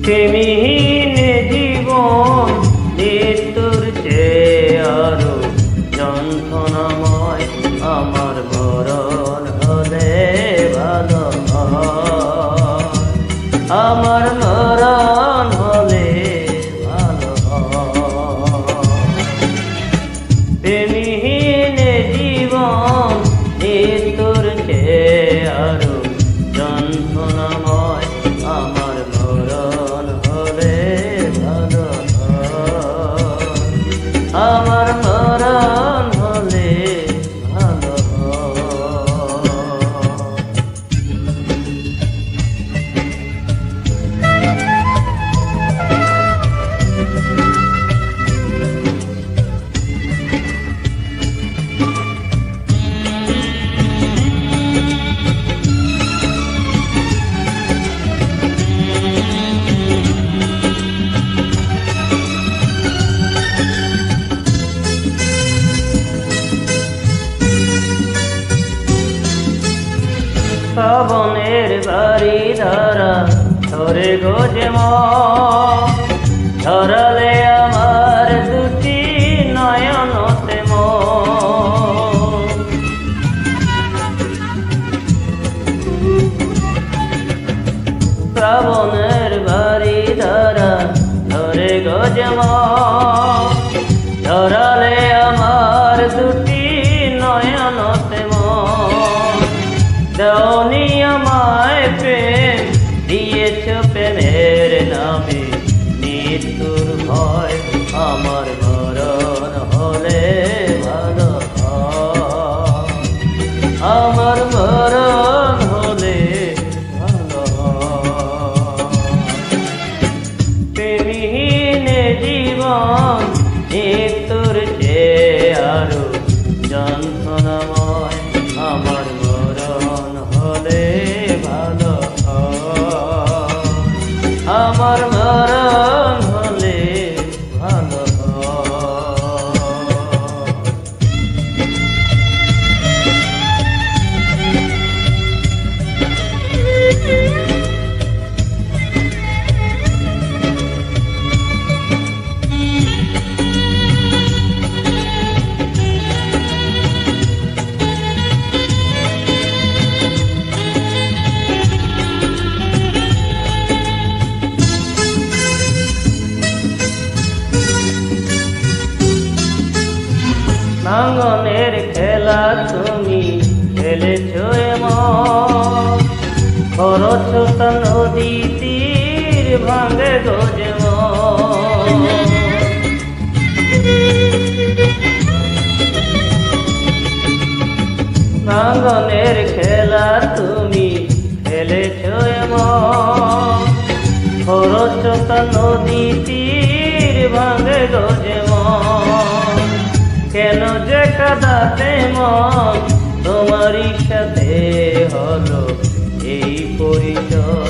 প্রেমহীন জীবন মৃত্যুর চেয়ে আরো যন্ত্রণাময়। আমার মরণ হলে ভালো হয়, আমার মরণ হলে ভালো হয়। প্রেমহীন জীবন মৃত্যুর চেয়ে আরো যন্ত্রণাময়। আমার মরণ হলে ভালো হয়, আমার মরণ হলে ভালো হয়। শ্রাবণের বাড়ি ধারা ধরে গোজে ধরালে আমার দুটি নয়নতে শ্রাবণের বাড়ি ধারা ধরে গোজে ধরালে আমার দুটি নয়নতে দেওনি আমায় প্রেম দিয়েছ প্রেমের নামে মৃত্যুর ভয়। আমার মরণ হলে ভালো হয়, আমার মরণ হলে ভালো হয়। প্রেমহীন জীবন মৃত্যুর চেয়ে আরো যন্ত্রণাময়। আমার মরণ হলে ভালো হয়, আমার মরণ হলে ভালো হয়। নাঙ্গনের খেলা তুমি খেলেছ এমন, খরচ নদী তীর ভাঙে গোজে নাঙ্গনের খেলা তুমি খেলেছ এমন, খরচ নদী তীর ভাঙে গোজে কেন যে কাঁদাতে মন তোমারই সাথে হলো এই পরিচয়।